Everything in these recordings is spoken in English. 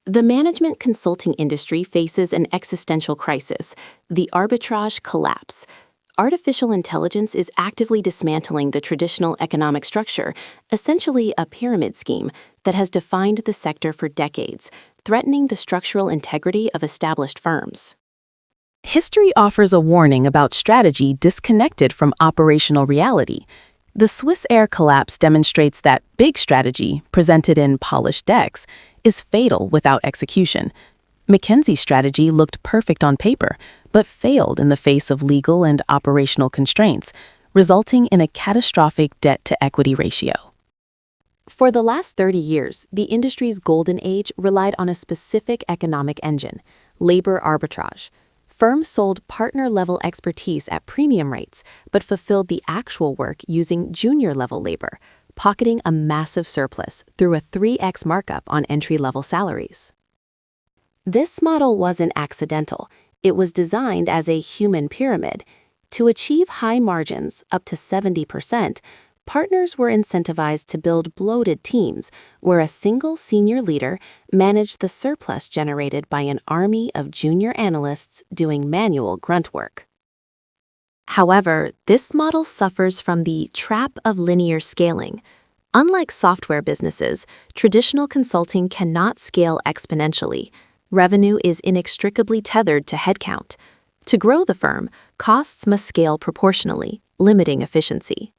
The management consulting industry faces an existential crisis, the arbitrage collapse. Artificial intelligence is actively dismantling the traditional economic structure, essentially a pyramid scheme that has defined the sector for decades, threatening the structural integrity of established firms. History offers a warning about strategy disconnected from operational reality. The Swissair collapse demonstrates that big strategy, presented in polished decks, is fatal without execution. McKinsey's strategy looked perfect on paper, but failed in the face of legal and operational constraints, resulting in a catastrophic debt-to-equity ratio. For the last 30 years, the industry's golden age relied on a specific economic engine, labor arbitrage. Firms sold partner-level expertise at premium rates, but fulfilled the actual work using junior-level labor, pocketing a massive surplus through a 3x markup on entry-level salaries. This model wasn't accidental. It was designed as a human pyramid. To achieve high margins, up to 70%, partners were incentivized to build bloated teams where a single senior leader managed the surplus generated by an army of junior analysts doing manual grunt work. However, this model suffers from the trap of linear scaling. Unlike software businesses, traditional consulting cannot scale exponentially. Revenue is inextricably tethered to headcount. To grow the firm, costs must scale proportionally, limiting efficiency.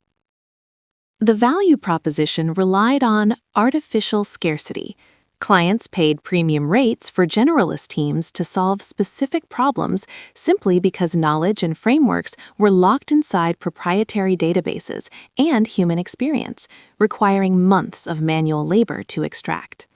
The value proposition relied on artificial scarcity. Clients paid premium rates for generalist teams to solve specific problems simply because knowledge and frameworks were locked inside proprietary databases and human experience, requiring months of manual labor to extract.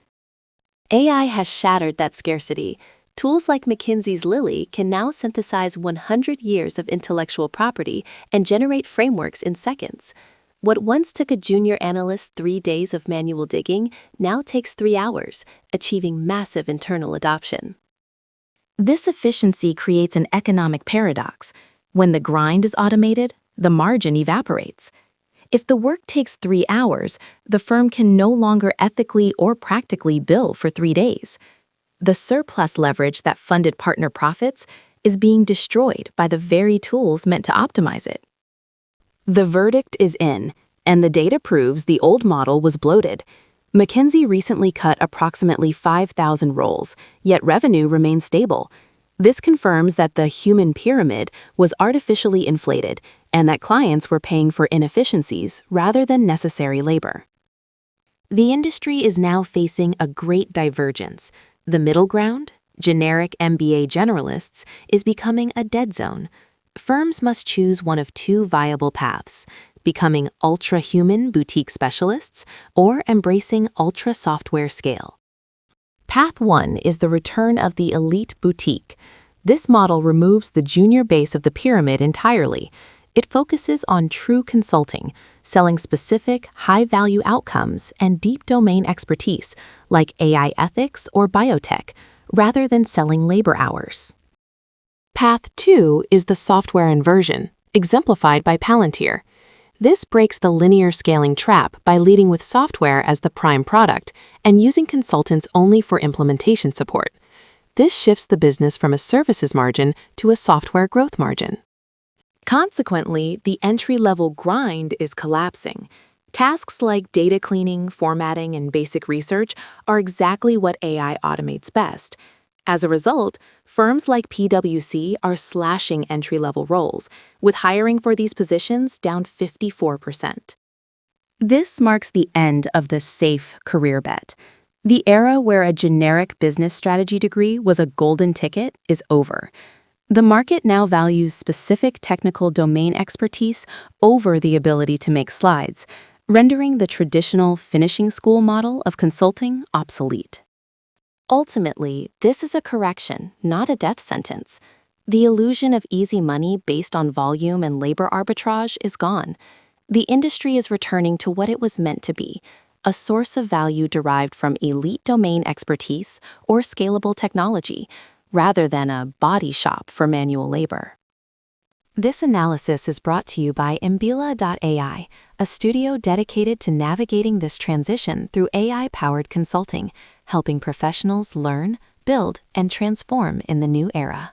AI has shattered that scarcity. Tools like McKinsey's Lily can now synthesize 100 years of intellectual property and generate frameworks in seconds. What once took a junior analyst 3 days of manual digging now takes 3 hours, achieving massive internal adoption. This efficiency creates an economic paradox. When the grind is automated, the margin evaporates. If the work takes 3 hours, the firm can no longer ethically or practically bill for 3 days. The surplus leverage that funded partner profits is being destroyed by the very tools meant to optimize it. The verdict is in, and the data proves the old model was bloated. McKinsey recently cut approximately 5,000 roles, yet revenue remains stable. This confirms that the human pyramid was artificially inflated and that clients were paying for inefficiencies rather than necessary labor. The industry is now facing a great divergence. The middle ground, generic MBA generalists, is becoming a dead zone. Firms must choose one of 2 viable paths: becoming ultra-human boutique specialists or embracing ultra-software scale. Path 1 is the return of the elite boutique. This model removes the junior base of the pyramid entirely. It focuses on true consulting, selling specific, high-value outcomes and deep domain expertise, like AI ethics or biotech, rather than selling labor hours. Path 2 is the software inversion, exemplified by Palantir. This breaks the linear scaling trap by leading with software as the prime product and using consultants only for implementation support. This shifts the business from a services margin to a software growth margin. Consequently, the entry-level grind is collapsing. Tasks like data cleaning, formatting, and basic research are exactly what AI automates best. As a result, firms like PwC are slashing entry-level roles, with hiring for these positions down 54%. This marks the end of the safe career bet. The era where a generic business strategy degree was a golden ticket is over. The market now values specific technical domain expertise over the ability to make slides, rendering the traditional finishing school model of consulting obsolete. Ultimately, this is a correction, not a death sentence. The illusion of easy money based on volume and labor arbitrage is gone. The industry is returning to what it was meant to be, a source of value derived from elite domain expertise or scalable technology, rather than a body shop for manual labor. This analysis is brought to you by Mbila.ai, a studio dedicated to navigating this transition through AI-powered consulting, helping professionals learn, build, and transform in the new era.